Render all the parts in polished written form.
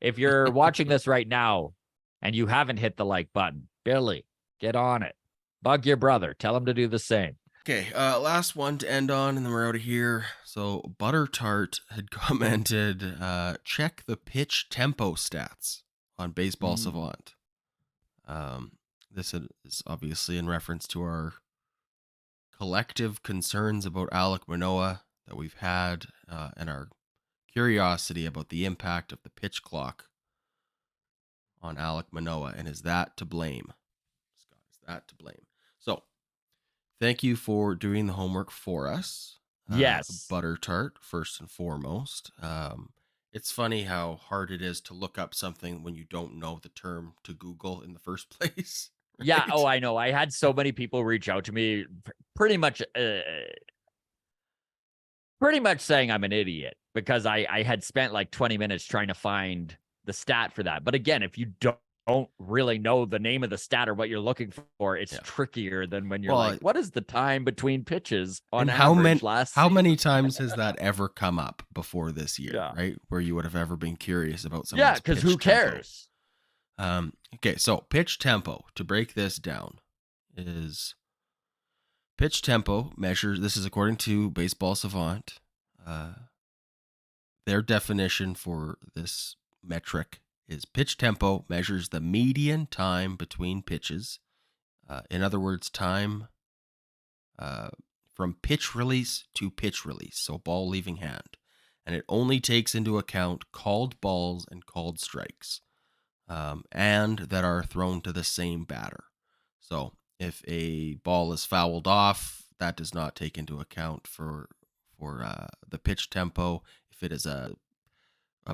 If you're watching this right now and you haven't hit the like button, Billy, get on it. Bug your brother. Tell him to do the same. Okay, last one to end on, and then we're out of here. So Butter Tart had commented, check the pitch tempo stats on Baseball Savant. This is obviously in reference to our collective concerns about Alek Manoah that we've had, and our curiosity about the impact of the pitch clock on Alek Manoah, and is that to blame? Scott, is that to blame? So, thank you for doing the homework for us. Yes. Butter Tart, first and foremost. It's funny how hard it is to look up something when you don't know the term to Google in the first place. Right? Yeah. Oh, I know. I had so many people reach out to me pretty much saying I'm an idiot because I had spent like 20 minutes trying to find the stat for that. But again, if you don't really know the name of the stat or what you're looking for, it's trickier than when you're like, what is the time between pitches on average last how season? many times has that ever come up before this year, right? Where you would have ever been curious about someone's Yeah, because who cares? Okay, so pitch tempo, to break this down, is pitch tempo measures, this is according to Baseball Savant, their definition for this metric is pitch tempo measures the median time between pitches. In other words, time from pitch release to pitch release, so ball leaving hand. And it only takes into account called balls and called strikes, and that are thrown to the same batter. So if a ball is fouled off, that does not take into account for the pitch tempo. If it is a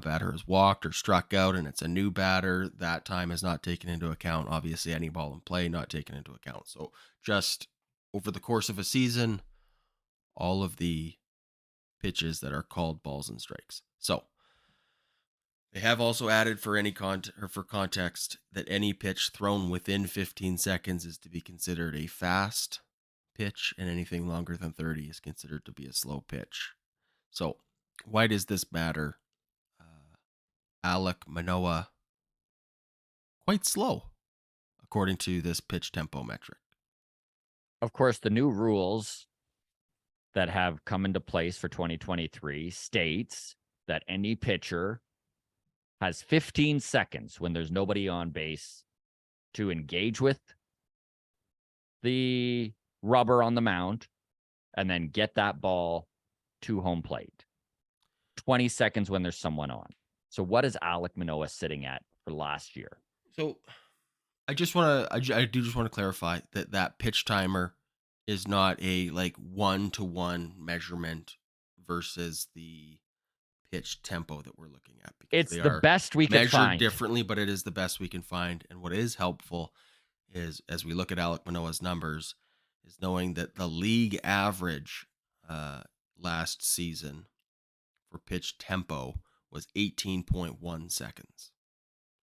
batter is walked or struck out and it's a new batter, that time is not taken into account. Obviously, any ball in play not taken into account. So just over the course of a season, all of the pitches that are called balls and strikes. So they have also added for any for context that any pitch thrown within 15 seconds is to be considered a fast pitch, and anything longer than 30 is considered to be a slow pitch. So why does this matter? Alek Manoah, quite slow, according to this pitch tempo metric. Of course, the new rules that have come into place for 2023 states that any pitcher has 15 seconds when there's nobody on base to engage with the rubber on the mound and then get that ball to home plate. 20 seconds when there's someone on. So what is Alek Manoah sitting at for last year? So I do just want to clarify that pitch timer is not a like 1-to-1 measurement versus the pitch tempo that we're looking at, because it's the best we can find. Measured differently, but it is the best we can find. And what is helpful is, as we look at Alek Manoah's numbers, is knowing that the league average last season for pitch tempo was 18.1 seconds.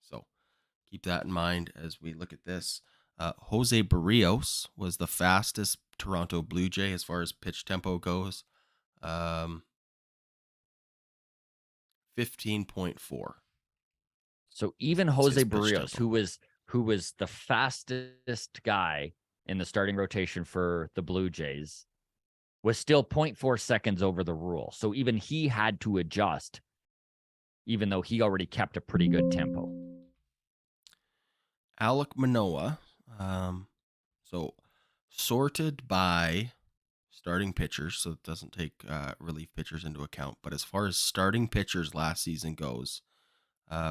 So keep that in mind as we look at this. Jose Barrios was the fastest Toronto Blue Jay as far as pitch tempo goes. 15.4. So even Jose Barrios, who was the fastest guy in the starting rotation for the Blue Jays, was still 0.4 seconds over the rule. So even he had to adjust, even though he already kept a pretty good tempo. Alek Manoah, so sorted by starting pitchers, so it doesn't take relief pitchers into account. But as far as starting pitchers last season goes,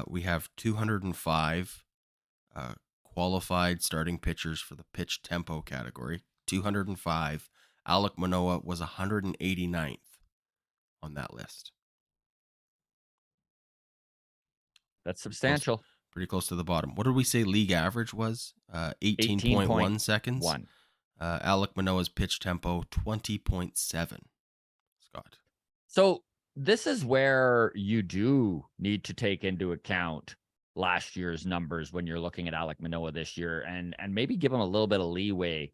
we have 205 qualified starting pitchers for the pitch tempo category. 205. Alek Manoah was 189th on that list. That's substantial. Pretty close to the bottom. What did we say league average was? 18.1 seconds. Alek Manoah's pitch tempo, 20.7. Scott. So this is where you do need to take into account last year's numbers when you're looking at Alek Manoah this year, and maybe give him a little bit of leeway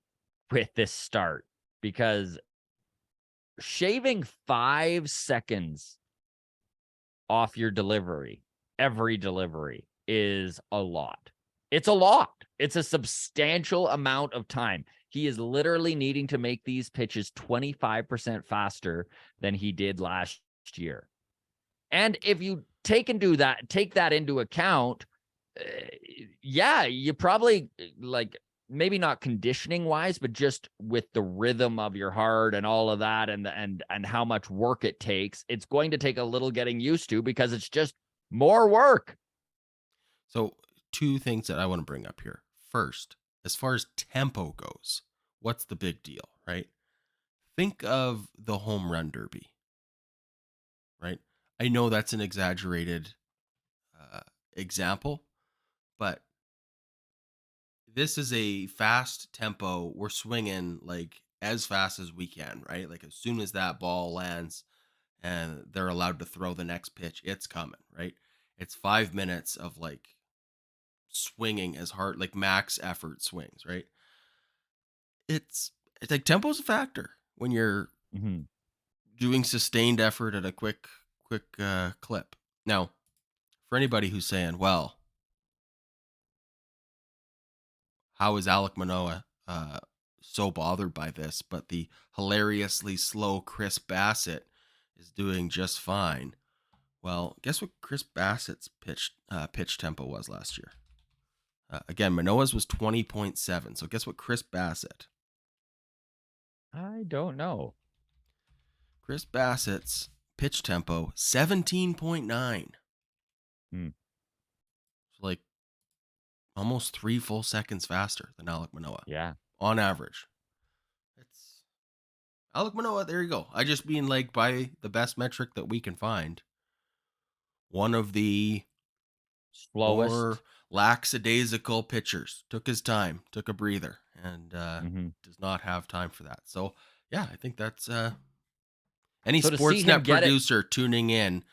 with this start, because shaving 5 seconds off your delivery every delivery is a lot. It's a lot. It's a substantial amount of time. He is literally needing to make these pitches 25% faster than he did last year. And if you take that into account, yeah, you probably like maybe not conditioning wise, but just with the rhythm of your heart and all of that and how much work it takes, it's going to take a little getting used to because it's just more work. So, two things that I want to bring up here. First, as far as tempo goes, what's the big deal, right? Think of the home run derby, right? I know that's an exaggerated example, but this is a fast tempo. We're swinging like as fast as we can, right? Like as soon as that ball lands and they're allowed to throw the next pitch, it's coming, right? It's 5 minutes of like swinging as hard, like max effort swings, right? It's like tempo's a factor when you're Mm-hmm. doing sustained effort at a quick clip. Now, for anybody who's saying, well, how is Alek Manoah so bothered by this, but the hilariously slow Chris Bassett is doing just fine? Well, guess what Chris Bassett's pitch tempo was last year? Again, Manoah's was 20.7. So guess what Chris Bassett? I don't know. Chris Bassett's pitch tempo 17.9. Hmm. So like almost 3 full seconds faster than Alek Manoah. Yeah. On average. It's Alek Manoah, there you go. I just mean like by the best metric that we can find. One of the Slowest. more lackadaisical pitchers. Took his time, took a breather, and does not have time for that. So yeah, I think that's any So to see him Sportsnet get it- producer tuning in,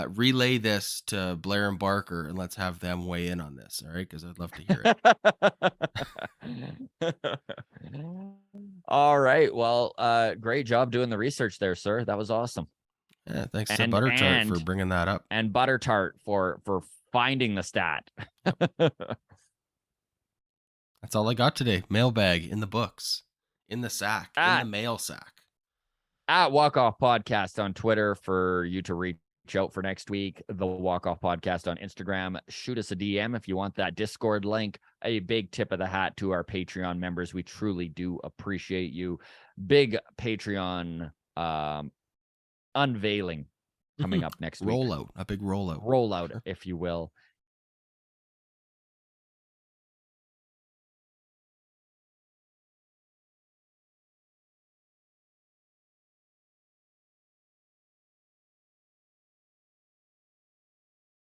relay this to Blair and Barker and let's have them weigh in on this. All right, because I'd love to hear it. All right. Well, great job doing the research there, sir. That was awesome. Yeah, thanks to Butter Tart for bringing that up. And Butter Tart for finding the stat. That's all I got today. Mailbag in the books, in the sack, in the mail sack. At Walk Off Podcast on Twitter for you to reach out for next week. The Walk Off Podcast on Instagram. Shoot us a DM if you want that Discord link. A big tip of the hat to our Patreon members. We truly do appreciate you. Big Patreon unveiling coming up next week. Rollout, a big rollout. Rollout, Sure. if you will.